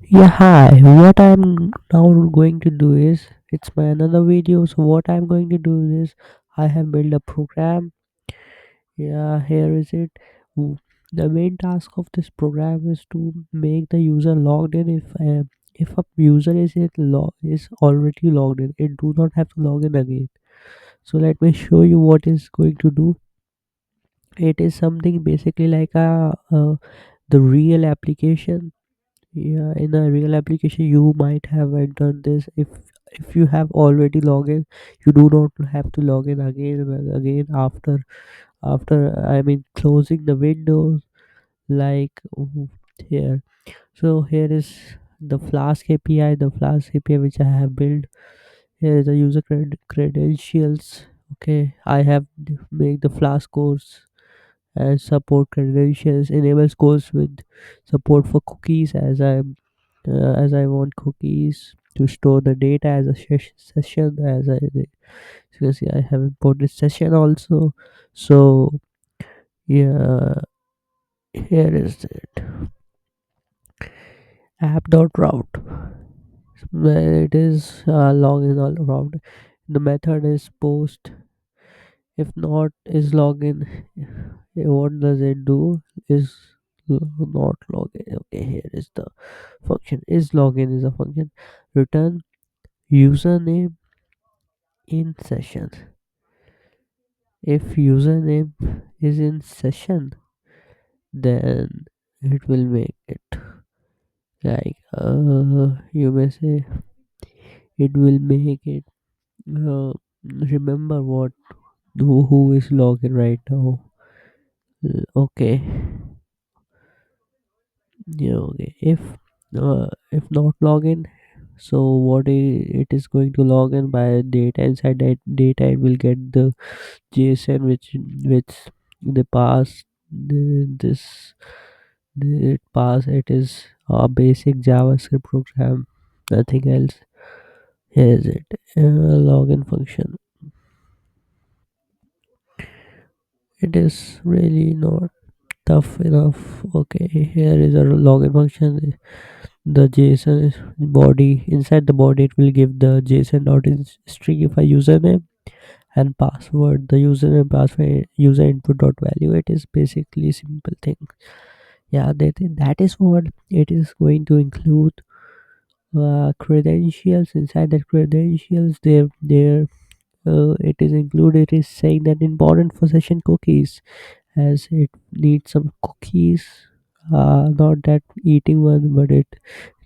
Yeah, hi. What I'm now going to do is it's my another video. So what I'm going to do is I have built a program. Yeah, here is it. W- The main task of this program is to make the user logged in. If a user is already logged in, it do not have to log in again. So let me show you what is going to do. It is something basically like the real application. Yeah, in a real application, you might have done this. If you have already logged in, you do not have to log in again and again after I mean closing the windows like here. So here is the Flask API, which I have built. Here is the user credentials. Okay, I have made the Flask course and support credentials enables course with support for cookies as I want cookies to store the data as a session as you can see I have imported session also. So yeah, here is it, app.route where it is login all route. The method is post, if not is login. What does it do is not login. Okay, here is the function is login is a function, return username in session. If username is in session, then it will make it like you may say it will make it remember what who is logged in right now. Okay, yeah, okay. If not login, so it is going to log in by data. Inside that data it will get the JSON which they pass this it pass. It is a basic JavaScript program, nothing else. Here is it, login function. It is really not tough enough. Okay, here is a login function. The JSON is body. Inside the body, it will give the JSON dot stringify username and password. The username password user input dot value. It is basically simple thing. Yeah, that is what it is going to include. Credentials. Inside that credentials, there it is included. It is saying that important for session cookies, as it needs some cookies. Not that eating one, but it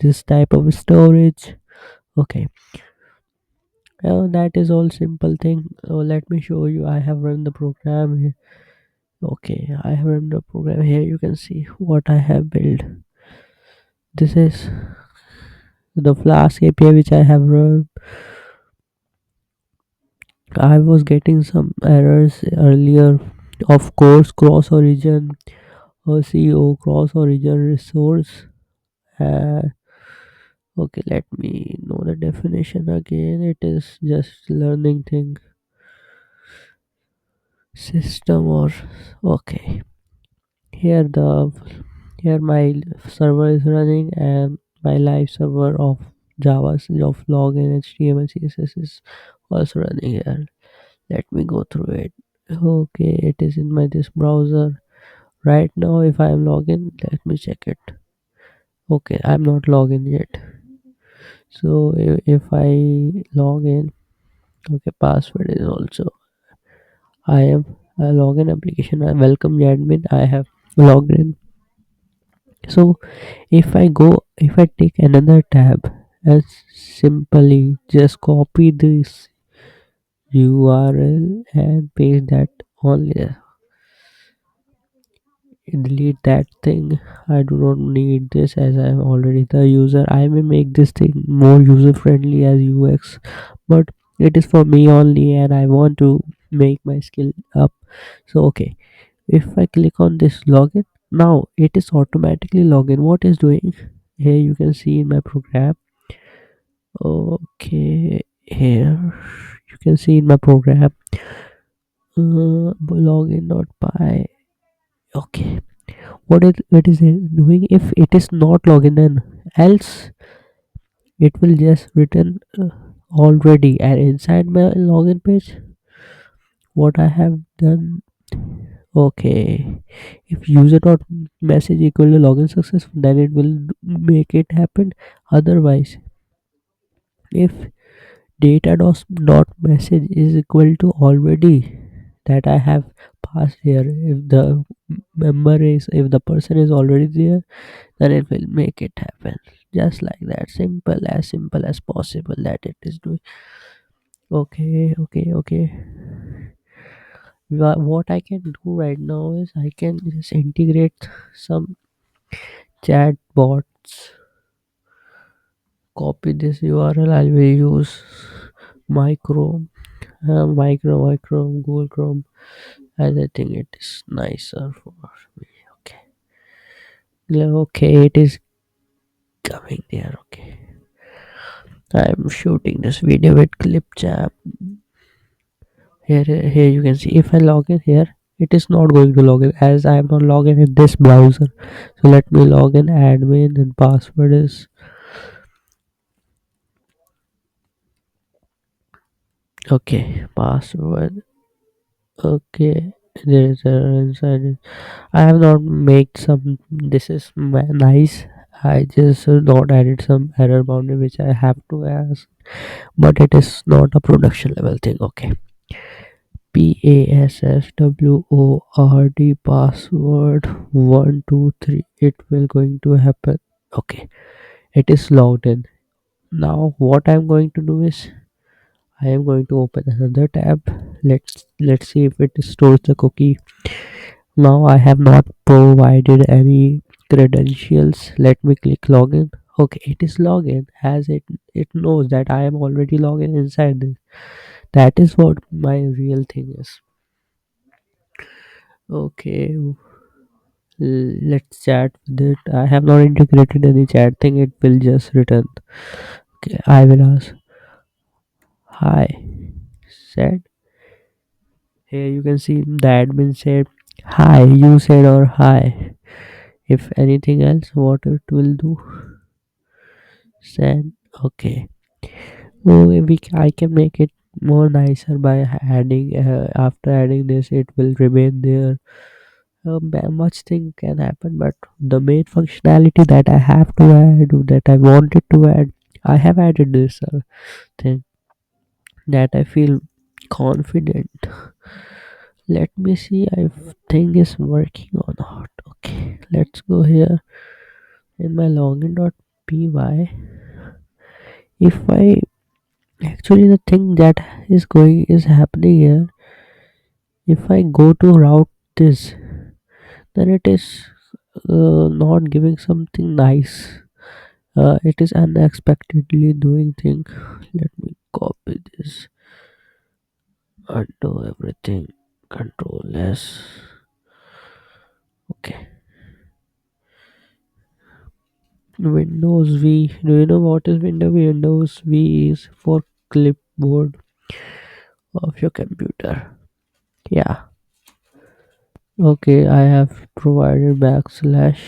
is type of storage. Okay, that is all simple thing. Let me show you. I have run the program here. Okay, I have run the program here. You can see what I have built. This is the Flask API which I have run. I was getting some errors earlier. Of course, cross origin or CO cross origin resource. Uh, okay, let me know the definition again. It is just learning thing. System or okay. Here the here my server is running and my live server of Java of login HTML CSS is also running here. Let me go through it. Okay, it is in my this browser right now. If I am login, let me check it. Okay, I'm not logged in yet. So if I log in, okay, password is also I am a login application. I welcome the admin. I have logged in. So if I take another tab and simply just copy this URL and paste that on there, delete that thing. I do not need this as I am already the user. I may make this thing more user friendly as UX, but it is for me only and I want to make my skill up. So okay, if I click on this login, now it is automatically login. What is doing here? You can see in my program. Okay, here you can see in my program login.py. Okay, what it is doing if it is not logged in else it will just written already, and inside my login page what I have done. Okay, if user dot message equal to login success, then it will make it happen. Otherwise, if data dot message is equal to already that I have passed here, if the if the person is already there, then it will make it happen. Just like that, simple as possible that it is doing. Okay. What I can do right now is I can just integrate some chat bots. Copy this URL. I will use micro, Google Chrome, as I think it is nicer for me. Okay, okay, it is coming there. Okay, I'm shooting this video with ClipChamp. Here you can see if I log in here, it is not going to log in as I am not logged in this browser. So let me log in admin and password is okay. Password okay. There is a inside it. I have not made some. This is nice. I just not added some error boundary which I have to ask, but it is not a production level thing. Okay. PASSWORD password 123. It will going to happen. Okay, it is logged in. Now what I'm going to do is I am going to open another tab. Let's see if it stores the cookie. Now I have not provided any credentials. Let me click login. Okay, it is login as it knows that I am already logged in inside this. That is what my real thing is. Okay, let's chat with it. I have not integrated any chat thing. It will just return. Okay, I will ask hi. Said here you can see the admin said hi. You said or hi. If anything else, what it will do? Said okay. Oh, I can make it more nicer by adding. After adding this, it will remain there. Much thing can happen, but the main functionality that I have to add, that I wanted to add, I have added this thing that I feel confident. Let me see if thing is working or not. Okay, let's go here in my login.py. If I actually the thing that is happening here, if I go to route this, then it is not giving something nice. It is unexpectedly doing thing. Let me copy this, undo everything, control s. Okay, windows v. Do you know what is windows v is for clipboard of your computer. Yeah, okay, I have provided backslash.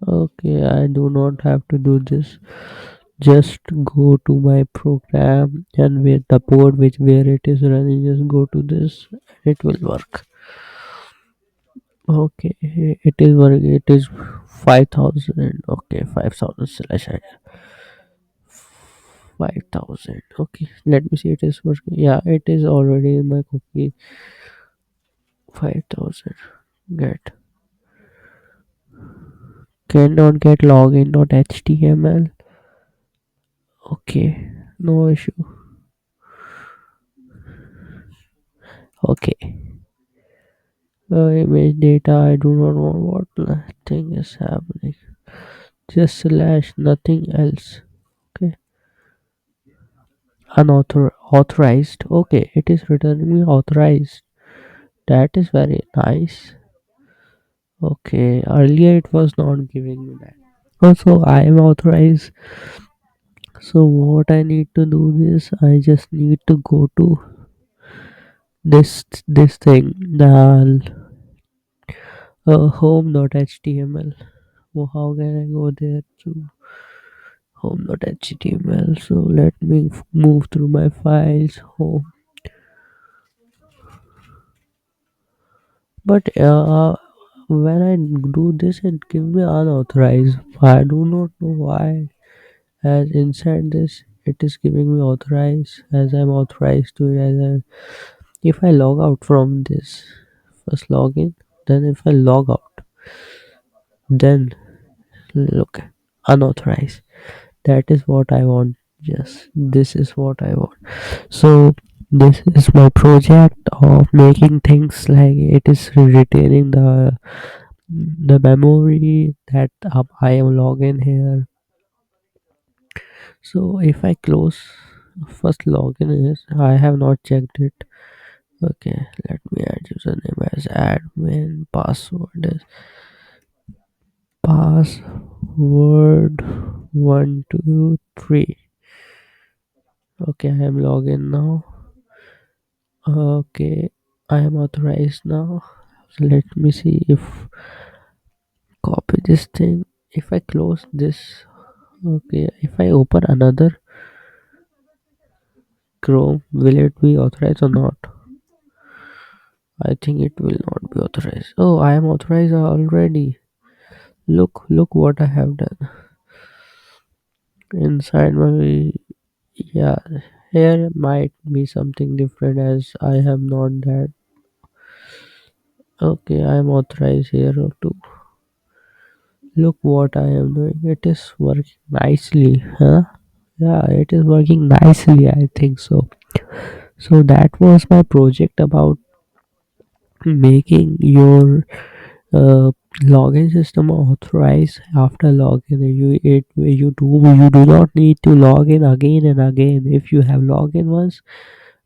Okay, I do not have to do this. Just go to my program and with the board which where it is running, just go to this, it will work. Okay, it is working. It is 5,000. Okay, 5,000 slash 5,000. Okay, let me see. It is working. Yeah, it is already in my cookie. 5,000. Get cannot get login. Dot html. Okay, no issue. Okay, image data. I do not know what thing is happening. Just slash nothing else. Okay, authorized. Okay, it is returning me authorized. That is very nice. Okay, earlier it was not giving me that. Also, I am authorized. So what I need to do is I just need to go to this thing. The home.html. Well, how can I go there to home.html? So let me move through my files. Home. But when I do this, it gives me unauthorized. I do not know why. As inside this, it is giving me authorized as I'm authorized to it. If I log out from this first login, then if I log out, then look, unauthorized. That is what I want. Yes, this is what I want. So this is my project of making things like it is retaining the memory that I am logging here. So if I close first login is I have not checked it. Okay, let me add username as admin. Password is password 123. Okay, I am login now. Okay, I am authorized now. So let me see if copy this thing. If I close this, okay, if I open another Chrome, will it be authorized or not? I think it will not be authorized. Oh, I am authorized already. Look what I have done inside my. Yeah, here might be something different as I have not that. Okay, I am authorized here too. Look what I am doing. It is working nicely, huh? Yeah, it is working nicely. I think so. So that was my project about making your uh, login system authorized after login. You do not need to log in again and again. If you have login once,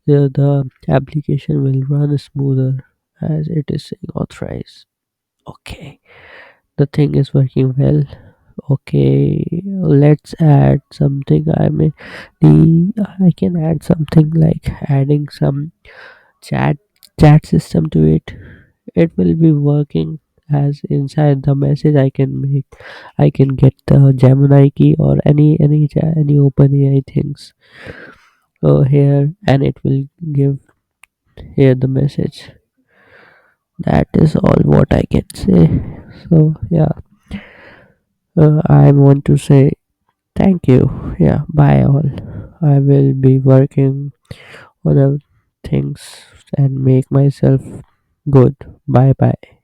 the application will run smoother as it is saying authorized. Okay, the thing is working well. Okay, let's add something. I can add something like adding some chat chat system to it. It will be working as inside the message I can get the Gemini key or any OpenAI things here, and it will give here the message. That is all what I can say. So yeah, I want to say thank you. Yeah, bye all. I will be working on other things and make myself good. Bye bye.